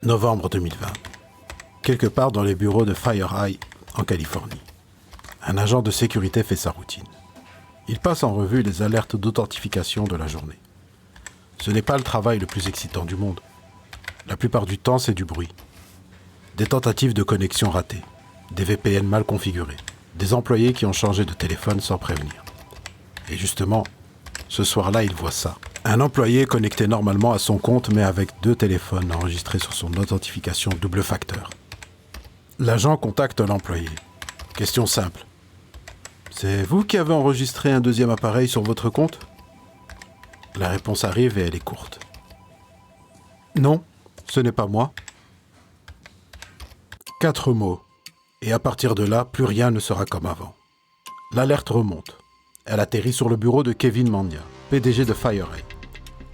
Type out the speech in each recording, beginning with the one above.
Novembre 2020. Quelque part dans les bureaux de FireEye, en Californie. Un agent de sécurité fait sa routine. Il passe en revue les alertes d'authentification de la journée. Ce n'est pas le travail le plus excitant du monde. La plupart du temps, c'est du bruit. Des tentatives de connexion ratées, des VPN mal configurés, des employés qui ont changé de téléphone sans prévenir. Et justement, ce soir-là, il voit ça. Un employé connecté normalement à son compte, mais avec 2 téléphones enregistrés sur son authentification double facteur. L'agent contacte l'employé. Question simple. C'est vous qui avez enregistré un 2e appareil sur votre compte ? La réponse arrive et elle est courte. Non, ce n'est pas moi. 4 mots. Et à partir de là, plus rien ne sera comme avant. L'alerte remonte. Elle atterrit sur le bureau de Kevin Mandia, PDG de FireEye.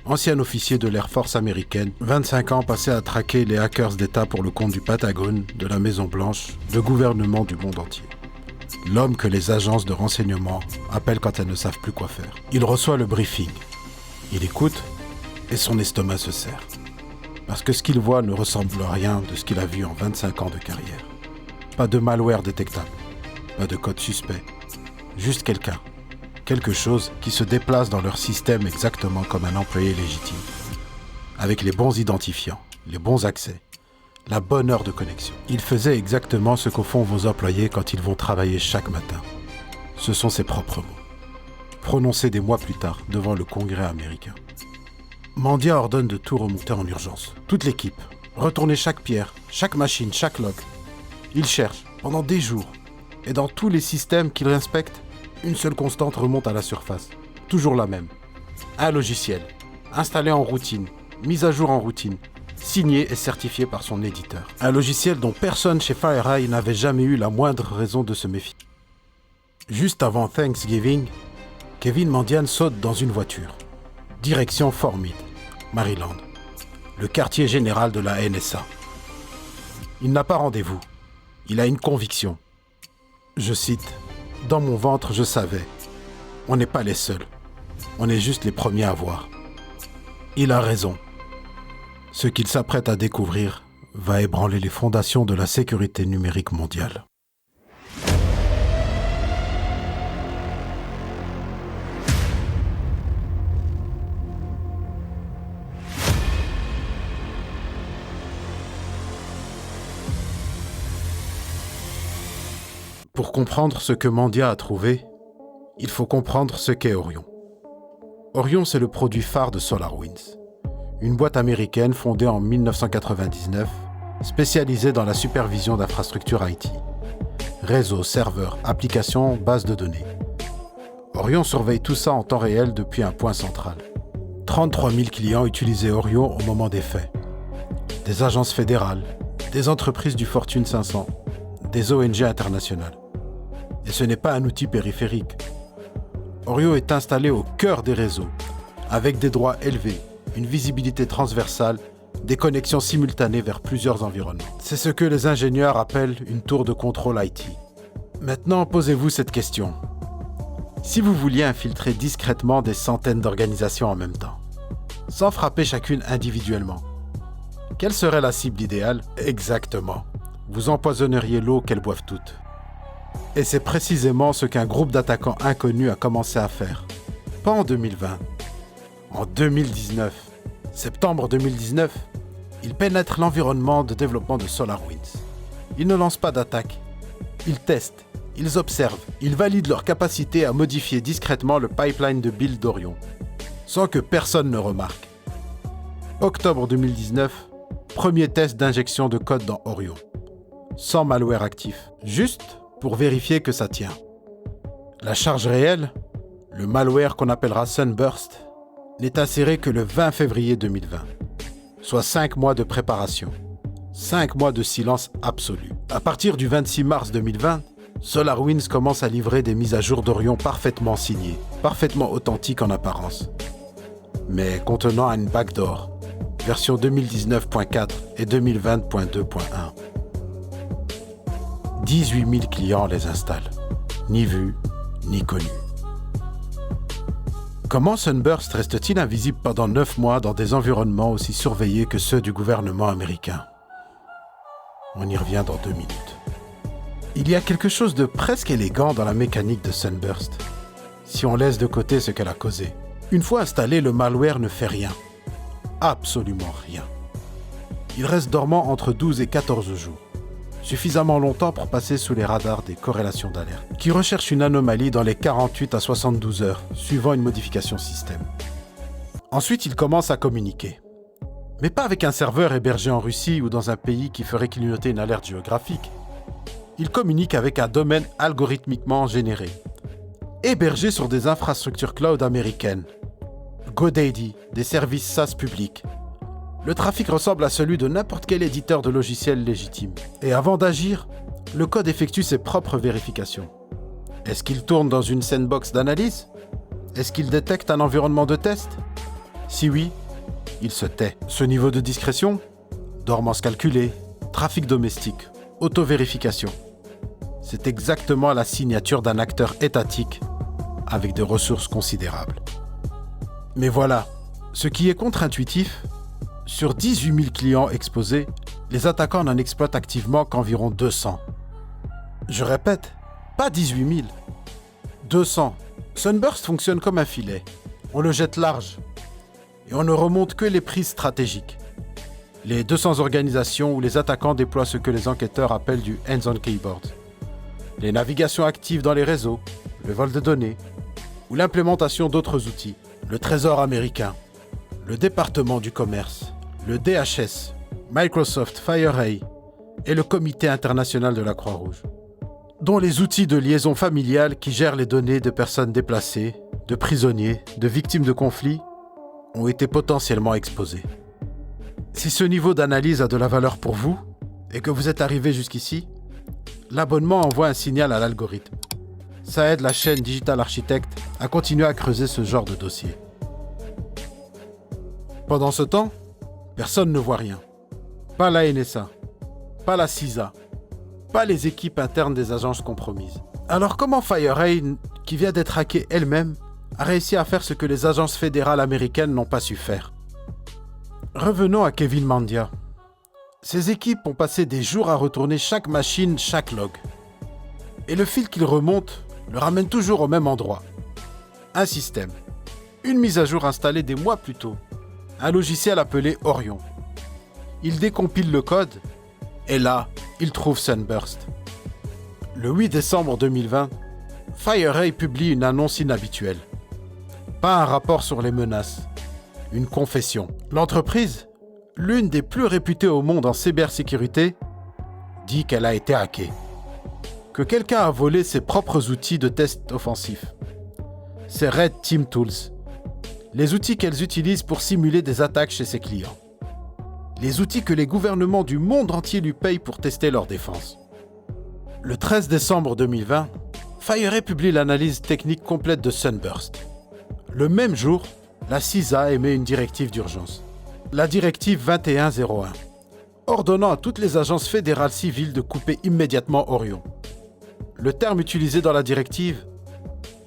Ancien officier de l'Air Force américaine, 25 ans passé à traquer les hackers d'État pour le compte du Pentagone, de la Maison-Blanche, de gouvernements du monde entier. L'homme que les agences de renseignement appellent quand elles ne savent plus quoi faire. Il reçoit le briefing. Il écoute et son estomac se serre. Parce que ce qu'il voit ne ressemble à rien de ce qu'il a vu en 25 ans de carrière. Pas de malware détectable, pas de code suspect, juste quelqu'un. Quelque chose qui se déplace dans leur système exactement comme un employé légitime. Avec les bons identifiants, les bons accès, la bonne heure de connexion. Il faisait exactement ce que font vos employés quand ils vont travailler chaque matin. Ce sont ses propres mots. Prononcés des mois plus tard devant le Congrès américain. Mandia ordonne de tout remonter en urgence. Toute l'équipe. Retourner chaque pierre, chaque machine, chaque log. Il cherche pendant des jours. Et dans tous les systèmes qu'il inspecte, une seule constante remonte à la surface. Toujours la même. Un logiciel, installé en routine, mis à jour en routine, signé et certifié par son éditeur. Un logiciel dont personne chez FireEye n'avait jamais eu la moindre raison de se méfier. Juste avant Thanksgiving, Kevin Mandia saute dans une voiture. Direction Fort Meade, Maryland, le quartier général de la NSA. Il n'a pas rendez-vous. Il a une conviction. Je cite, « Dans mon ventre, je savais. On n'est pas les seuls. On est juste les premiers à voir. » Il a raison. Ce qu'il s'apprête à découvrir va ébranler les fondations de la sécurité numérique mondiale. Pour comprendre ce que Mandia a trouvé, il faut comprendre ce qu'est Orion. Orion, c'est le produit phare de SolarWinds, une boîte américaine fondée en 1999, spécialisée dans la supervision d'infrastructures IT. Réseaux, serveurs, applications, bases de données. Orion surveille tout ça en temps réel depuis un point central. 33 000 clients utilisaient Orion au moment des faits. Des agences fédérales, des entreprises du Fortune 500, des ONG internationales. Et ce n'est pas un outil périphérique. Orion est installé au cœur des réseaux, avec des droits élevés, une visibilité transversale, des connexions simultanées vers plusieurs environnements. C'est ce que les ingénieurs appellent une tour de contrôle IT. Maintenant, posez-vous cette question. Si vous vouliez infiltrer discrètement des centaines d'organisations en même temps, sans frapper chacune individuellement, quelle serait la cible idéale ? Exactement. Vous empoisonneriez l'eau qu'elles boivent toutes. Et c'est précisément ce qu'un groupe d'attaquants inconnus a commencé à faire. Pas en 2020. En 2019. Septembre 2019, ils pénètrent l'environnement de développement de SolarWinds. Ils ne lancent pas d'attaque. Ils testent, ils observent, ils valident leur capacité à modifier discrètement le pipeline de build d'Orion, sans que personne ne remarque. Octobre 2019, premier test d'injection de code dans Orion. Sans malware actif, juste pour vérifier que ça tient. La charge réelle, le malware qu'on appellera Sunburst, n'est inséré que le 20 février 2020, soit 5 mois de préparation, 5 mois de silence absolu. À partir du 26 mars 2020, SolarWinds commence à livrer des mises à jour d'Orion parfaitement signées, parfaitement authentiques en apparence, mais contenant une backdoor, version 2019.4 et 2020.2.1. 18 000 clients les installent, ni vus, ni connus. Comment Sunburst reste-t-il invisible pendant 9 mois dans des environnements aussi surveillés que ceux du gouvernement américain ? On y revient dans 2 minutes. Il y a quelque chose de presque élégant dans la mécanique de Sunburst, si on laisse de côté ce qu'elle a causé. Une fois installé, le malware ne fait rien. Absolument rien. Il reste dormant entre 12 et 14 jours, suffisamment longtemps pour passer sous les radars des corrélations d'alerte, qui recherchent une anomalie dans les 48 à 72 heures, suivant une modification système. Ensuite, il commence à communiquer. Mais pas avec un serveur hébergé en Russie ou dans un pays qui ferait clignoter une alerte géographique. Il communique avec un domaine algorithmiquement généré, hébergé sur des infrastructures cloud américaines. GoDaddy, des services SaaS publics. Le trafic ressemble à celui de n'importe quel éditeur de logiciels légitime. Et avant d'agir, le code effectue ses propres vérifications. Est-ce qu'il tourne dans une sandbox d'analyse? Est-ce qu'il détecte un environnement de test? Si oui, il se tait. Ce niveau de discrétion? Dormance calculée, trafic domestique, auto-vérification. C'est exactement la signature d'un acteur étatique avec des ressources considérables. Mais voilà, ce qui est contre-intuitif, sur 18 000 clients exposés, les attaquants n'en exploitent activement qu'environ 200. Je répète, pas 18 000. 200. Sunburst fonctionne comme un filet. On le jette large. Et on ne remonte que les prises stratégiques. Les 200 organisations où les attaquants déploient ce que les enquêteurs appellent du hands-on keyboard. Les navigations actives dans les réseaux, le vol de données, ou l'implémentation d'autres outils. Le Trésor américain, le département du commerce, le DHS, Microsoft FireEye et le Comité international de la Croix-Rouge, dont les outils de liaison familiale qui gèrent les données de personnes déplacées, de prisonniers, de victimes de conflits, ont été potentiellement exposés. Si ce niveau d'analyse a de la valeur pour vous et que vous êtes arrivé jusqu'ici, l'abonnement envoie un signal à l'algorithme. Ça aide la chaîne Digital Architect à continuer à creuser ce genre de dossier. Pendant ce temps, personne ne voit rien. Pas la NSA, pas la CISA, pas les équipes internes des agences compromises. Alors comment FireEye, qui vient d'être hackée elle-même, a réussi à faire ce que les agences fédérales américaines n'ont pas su faire? Revenons à Kevin Mandia. Ses équipes ont passé des jours à retourner chaque machine, chaque log. Et le fil qu'ils remontent le ramène toujours au même endroit. Un système. Une mise à jour installée des mois plus tôt. Un logiciel appelé Orion. Il décompile le code et là, il trouve Sunburst. Le 8 décembre 2020, FireEye publie une annonce inhabituelle. Pas un rapport sur les menaces, une confession. L'entreprise, l'une des plus réputées au monde en cybersécurité, dit qu'elle a été hackée. Que quelqu'un a volé ses propres outils de test offensif. Ses Red Team Tools. Les outils qu'elles utilisent pour simuler des attaques chez ses clients. Les outils que les gouvernements du monde entier lui payent pour tester leur défense. Le 13 décembre 2020, FireEye publie l'analyse technique complète de Sunburst. Le même jour, la CISA émet une directive d'urgence. La directive 2101, ordonnant à toutes les agences fédérales civiles de couper immédiatement Orion. Le terme utilisé dans la directive,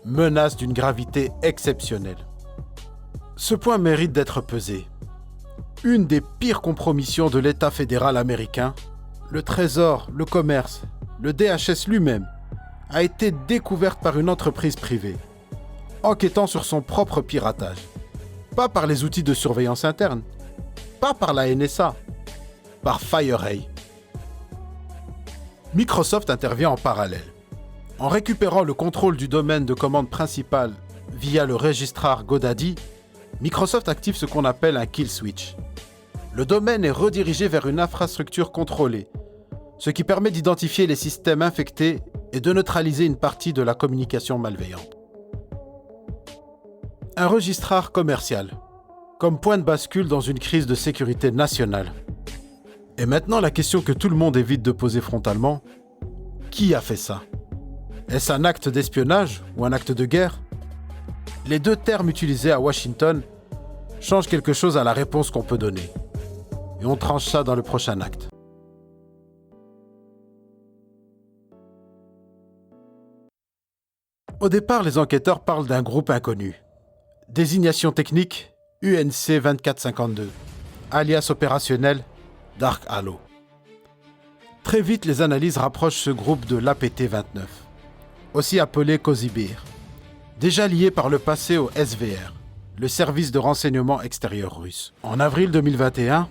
menace d'une gravité exceptionnelle. Ce point mérite d'être pesé. Une des pires compromissions de l'État fédéral américain, le Trésor, le commerce, le DHS lui-même, a été découverte par une entreprise privée, enquêtant sur son propre piratage. Pas par les outils de surveillance interne, pas par la NSA, par FireEye. Microsoft intervient en parallèle. En récupérant le contrôle du domaine de commande principal via le registrar GoDaddy, Microsoft active ce qu'on appelle un kill switch. Le domaine est redirigé vers une infrastructure contrôlée, ce qui permet d'identifier les systèmes infectés et de neutraliser une partie de la communication malveillante. Un registrar commercial, comme point de bascule dans une crise de sécurité nationale. Et maintenant, la question que tout le monde évite de poser frontalement, qui a fait ça? Est-ce un acte d'espionnage ou un acte de guerre? Les deux termes utilisés à Washington changent quelque chose à la réponse qu'on peut donner. Et on tranche ça dans le prochain acte. Au départ, les enquêteurs parlent d'un groupe inconnu. Désignation technique UNC 2452, alias opérationnel Dark Halo. Très vite, les analyses rapprochent ce groupe de l'APT-29, aussi appelé Cozy Bear, déjà lié par le passé au SVR, le service de renseignement extérieur russe. En avril 2021,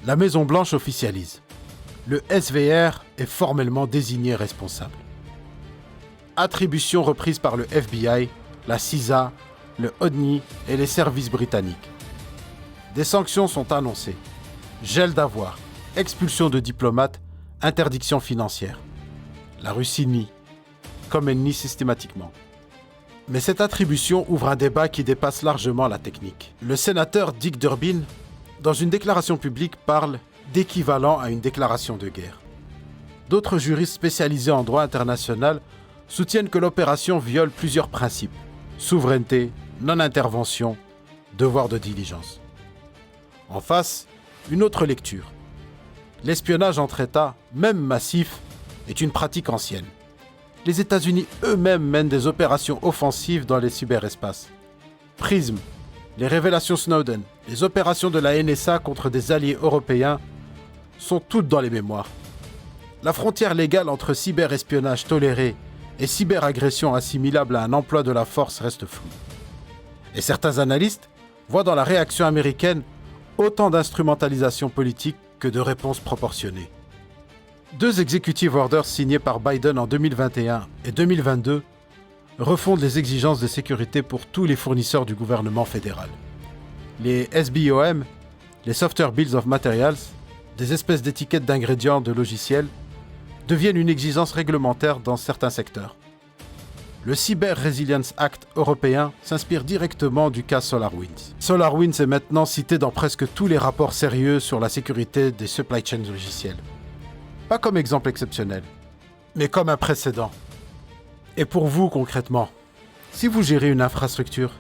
la Maison-Blanche officialise. Le SVR est formellement désigné responsable. Attribution reprise par le FBI, la CISA, le ODNI et les services britanniques. Des sanctions sont annoncées. Gel d'avoirs, expulsion de diplomates, interdiction financière. La Russie nie, comme elle nie systématiquement. Mais cette attribution ouvre un débat qui dépasse largement la technique. Le sénateur Dick Durbin, dans une déclaration publique, parle d'équivalent à une déclaration de guerre. D'autres juristes spécialisés en droit international soutiennent que l'opération viole plusieurs principes: souveraineté, non-intervention, devoir de diligence. En face, une autre lecture. L'espionnage entre États, même massif, est une pratique ancienne. Les États-Unis eux-mêmes mènent des opérations offensives dans les cyberespaces. PRISM, les révélations Snowden, les opérations de la NSA contre des alliés européens sont toutes dans les mémoires. La frontière légale entre cyberespionnage toléré et cyberagression assimilable à un emploi de la force reste floue. Et certains analystes voient dans la réaction américaine autant d'instrumentalisation politique que de réponses proportionnées. 2 executive orders signés par Biden en 2021 et 2022 refondent les exigences de sécurité pour tous les fournisseurs du gouvernement fédéral. Les SBOM, les Software Bills of Materials, des espèces d'étiquettes d'ingrédients de logiciels, deviennent une exigence réglementaire dans certains secteurs. Le Cyber Resilience Act européen s'inspire directement du cas SolarWinds. SolarWinds est maintenant cité dans presque tous les rapports sérieux sur la sécurité des supply chains logiciels. Pas comme exemple exceptionnel, mais comme un précédent. Et pour vous concrètement, si vous gérez une infrastructure,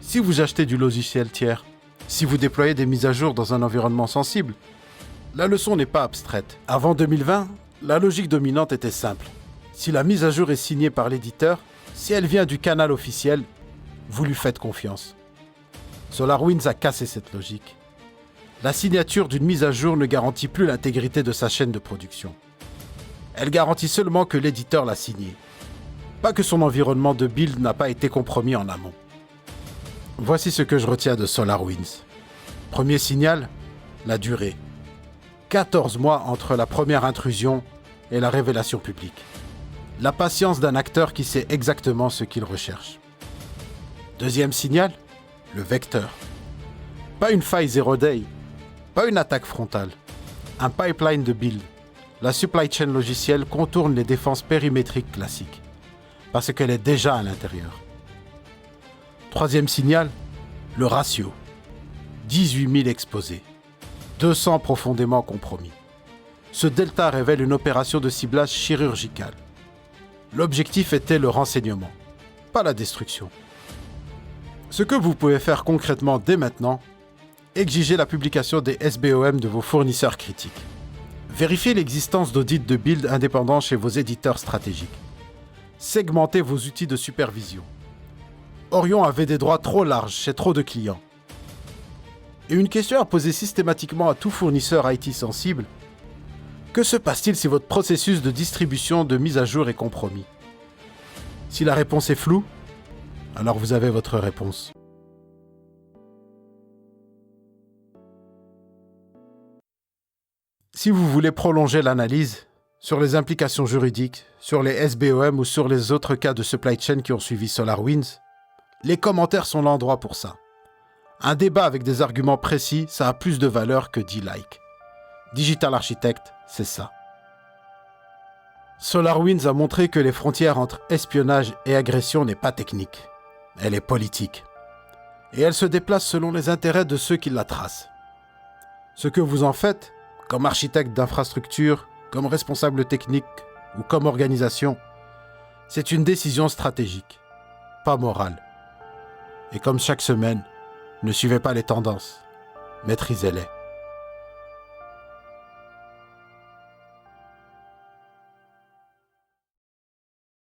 si vous achetez du logiciel tiers, si vous déployez des mises à jour dans un environnement sensible, la leçon n'est pas abstraite. Avant 2020, la logique dominante était simple. Si la mise à jour est signée par l'éditeur, si elle vient du canal officiel, vous lui faites confiance. SolarWinds a cassé cette logique. La signature d'une mise à jour ne garantit plus l'intégrité de sa chaîne de production. Elle garantit seulement que l'éditeur l'a signée, pas que son environnement de build n'a pas été compromis en amont. Voici ce que je retiens de SolarWinds. Premier signal, la durée. 14 mois entre la première intrusion et la révélation publique. La patience d'un acteur qui sait exactement ce qu'il recherche. Deuxième signal, le vecteur. Pas une faille zero day, pas une attaque frontale, un pipeline de build. La supply chain logicielle contourne les défenses périmétriques classiques, parce qu'elle est déjà à l'intérieur. Troisième signal, le ratio. 18 000 exposés, 200 profondément compromis. Ce delta révèle une opération de ciblage chirurgical. L'objectif était le renseignement, pas la destruction. Ce que vous pouvez faire concrètement dès maintenant, exiger la publication des SBOM de vos fournisseurs critiques. Vérifiez l'existence d'audits de build indépendants chez vos éditeurs stratégiques. Segmentez vos outils de supervision. Orion avait des droits trop larges chez trop de clients. Et une question à poser systématiquement à tout fournisseur IT sensible: que se passe-t-il si votre processus de distribution de mise à jour est compromis? Si la réponse est floue, alors vous avez votre réponse. Si vous voulez prolonger l'analyse sur les implications juridiques, sur les SBOM ou sur les autres cas de supply chain qui ont suivi SolarWinds, les commentaires sont l'endroit pour ça. Un débat avec des arguments précis, ça a plus de valeur que 10 likes. Digital Architect, c'est ça. SolarWinds a montré que les frontières entre espionnage et agression n'est pas technique. Elle est politique. Et elle se déplace selon les intérêts de ceux qui la tracent. Ce que vous en faites, comme architecte d'infrastructure, comme responsable technique ou comme organisation, c'est une décision stratégique, pas morale. Et comme chaque semaine, ne suivez pas les tendances, maîtrisez-les.